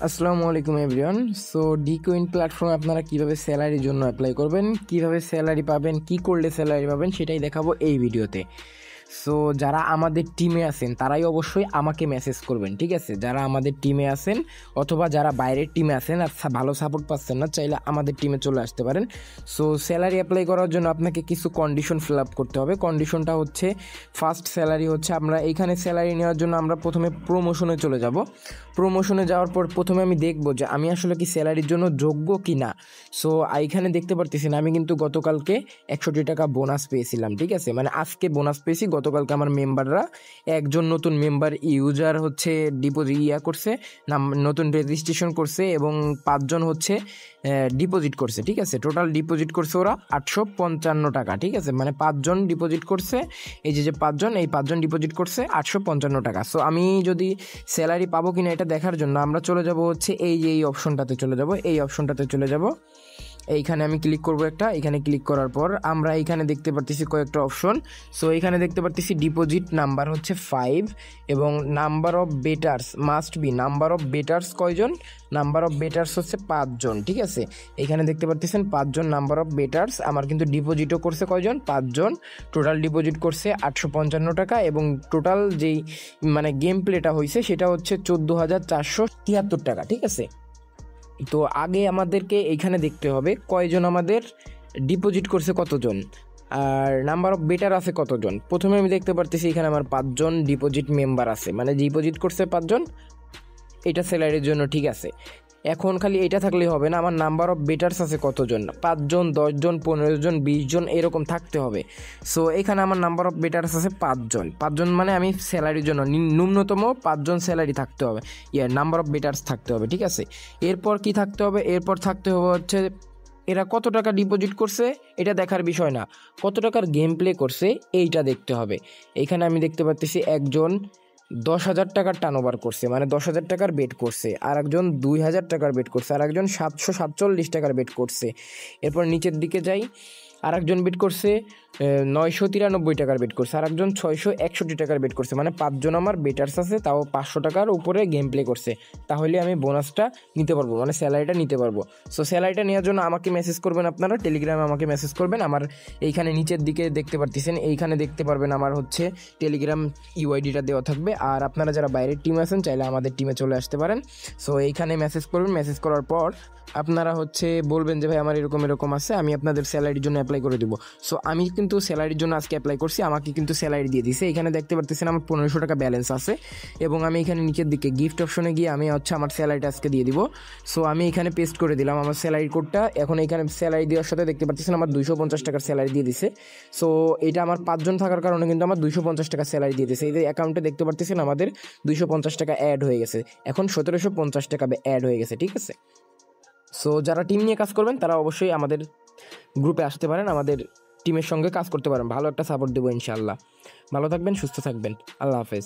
আসসালামু আলাইকুম everyone. So ডিকোইন প্ল্যাটফর্মে আপনারা কিভাবে স্যালারির জন্য অ্যাপ্লাই করবেন, কিভাবে স্যালারি পাবেন, কি করলে স্যালারি পাবেন সেটাই দেখাবো এই ভিডিওতে। সো যারা আমাদের টিমে আছেন তারাই অবশ্যই আমাকে মেসেজ করবেন, ঠিক আছে? যারা আমাদের টিমে আছেন অথবা যারা বাইরের টিমে আছেন আর ভালো সাপোর্ট পাচ্ছেন না, চাইলে আমাদের টিমে চলে আসতে পারেন। সো স্যালারি অ্যাপ্লাই করার জন্য আপনাকে কিছু কন্ডিশন ফিল আপ করতে হবে। কন্ডিশনটা হচ্ছে, ফার্স্ট স্যালারি হচ্ছে, আমরা এইখানে স্যালারি নেওয়ার জন্য আমরা প্রথমে প্রমোশনে চলে যাব। প্রমোশনে যাওয়ার পর প্রথমে আমি দেখবো যে আমি আসলে কি স্যালারির জন্য যোগ্য কি না। সো এইখানে দেখতে পারতেছেন আমি কিন্তু গতকালকে 61 টাকা বোনাস পেয়েছিলাম, ঠিক আছে? মানে আজকে বোনাস পেয়েছি। গতকালকে আমার মেম্বাররা একজন নতুন মেম্বার ইউজার হচ্ছে ডিপোজিট করছে, নতুন রেজিস্ট্রেশন করছে এবং 5 জন হচ্ছে ডিপোজিট করছে, ঠিক আছে? টোটাল ডিপোজিট করছে ওরা 855 টাকা, ঠিক আছে? মানে 5 জন ডিপোজিট করছে, এই যে 5 জন, এই 5 জন ডিপোজিট করছে 855 টাকা। সো আমি যদি স্যালারি পাবো কিনা এটা দেখার জন্য আমরা চলে যাব হচ্ছে এই অপশনটাতে চলে যাব, এই অপশনটাতে চলে যাব। এইখানে আমি ক্লিক করব একটা, এখানে ক্লিক করার পর আমরা এইখানে দেখতে পারতেছি কয়েকটা অপশন। সো এইখানে দেখতে পারতেছি ডিপোজিট নাম্বার হচ্ছে 5 এবং number of batters must be, number of batters কয়জন? নাম্বার অফ বেটার্স হচ্ছে 5 জন, ঠিক আছে? এখানে দেখতে পারতেছেন 5 জন নাম্বার অফ বেটার্স। আমার কিন্তু ডিপোজিটও করছে কয়জন? 5 জন। টোটাল ডিপোজিট করছে 855 টাকা এবং টোটাল যেই মানে গেম প্লেটা হয়েছে সেটা হচ্ছে 14,473 টাকা, ঠিক আছে? তো আগে আমাদেরকে এইখানে দেখতে হবে কয়জন আমাদের ডিপোজিট করছে, কতজন, আর নাম্বার অফ বেটার আছে কতজন। প্রথমে আমি দেখতে পারতেছি এখানে আমার 5 জন ডিপোজিট মেম্বার আছে, মানে ডিপোজিট করছে 5 জন, এটা স্যালারির জন্য, ঠিক আছে? এখন খালি এটা থাকলেই হবে না, আমার নাম্বার অফ বেটার্স আছে কতজন, 5 জন, 10 জন, 15 জন, 20 জন, এরকম থাকতে হবে। সো এখানে আমার নাম্বার অফ বেটার্স আছে 5 জন। 5 জন মানে আমি স্যালারির জন্য ন্যূনতম 5 জন স্যালারি থাকতে হবে, নাম্বার অফ বেটার্স থাকতে হবে, ঠিক আছে? এরপর কি থাকতে হবে? এরপর থাকতে হবে হচ্ছে এরা কত টাকা ডিপোজিট করছে, এটা দেখার বিষয় না, কত টাকার গেম প্লে করছে এইটা দেখতে হবে। এইখানে আমি দেখতে পাচ্ছি একজন 10,000 টাকার টার্নওভার করছে, মানে 10,000 টাকার বেট করছে, আর একজন 2,000 টাকার বেট করছে, আর একজন 747 টাকার বেট করছে। এরপর নিচের দিকে যাই, আর একজন বেট করছে 993 টাকার বেট করছে, আর একজন 661 টাকার বেট করছে। মানে 5 জন আমার বেটার্স আছে, তাও 500 টাকার উপরে গেম প্লে করছে। তাহলে আমি বোনাসটা নিতে পারবো, মানে স্যালারিটা নিতে পারবো। সো স্যালারিটা নেওয়ার জন্য আমাকে মেসেজ করবেন, আপনারা টেলিগ্রামে আমাকে মেসেজ করবেন। আমার এইখানে নিচের দিকে দেখতে পারতেছেন, এইখানে দেখতে পারবেন আমার হচ্ছে টেলিগ্রাম ইউআইডিটা দেওয়া থাকবে। আর আপনারা যারা বাইরের টিমে আছেন চাইলে আমাদের টিমে চলে আসতে পারেন। সো এইখানে মেসেজ করবেন, মেসেজ করার পর আপনারা হচ্ছে বলবেন যে ভাই আমার এরকম এরকম আছে, আমি আপনাদের স্যালারির জন্য অ্যাপ্লাই করে দেবো। সো আমি কিন্তু স্যালারির জন্য আজকে অ্যাপ্লাই করছি, আমাকে কিন্তু স্যালারি দিয়ে দিছে। এখানে দেখতে পারতেছেন আমার 1500 টাকা ব্যালেন্স আছে এবং আমি এখানে নিচের দিকে গিফট অপশনে গিয়ে আমি হচ্ছে আমার স্যালারিটা আজকে দিয়ে দিব। সো আমি এখানে পেস্ট করে দিলাম আমার স্যালারি কোডটা। এখন এখানে স্যালারি দেওয়ার সাথে দেখতে পাচ্ছেন আমার 250 টাকার স্যালারি দিয়ে দিছে। সো এটা আমার 5 জন থাকার কারণে কিন্তু আমার 250 টাকা স্যালারি দিয়ে দিছে। এই যে অ্যাকাউন্টে দেখতে পারতেছেন আমাদের 250 টাকা অ্যাড হয়ে গেছে, এখন 1750 টাকা অ্যাড হয়ে গেছে, ঠিক আছে? সো যারা টিম নিয়ে কাজ করবেন তারা অবশ্যই আমাদের গ্রুপে আসতে পারেন, আমাদের টিমের সঙ্গে কাজ করতে পারেন। ভালো একটা সাপোর্ট দেবো ইনশাআল্লাহ। ভালো থাকবেন, সুস্থ থাকবেন, আল্লাহ হাফেজ।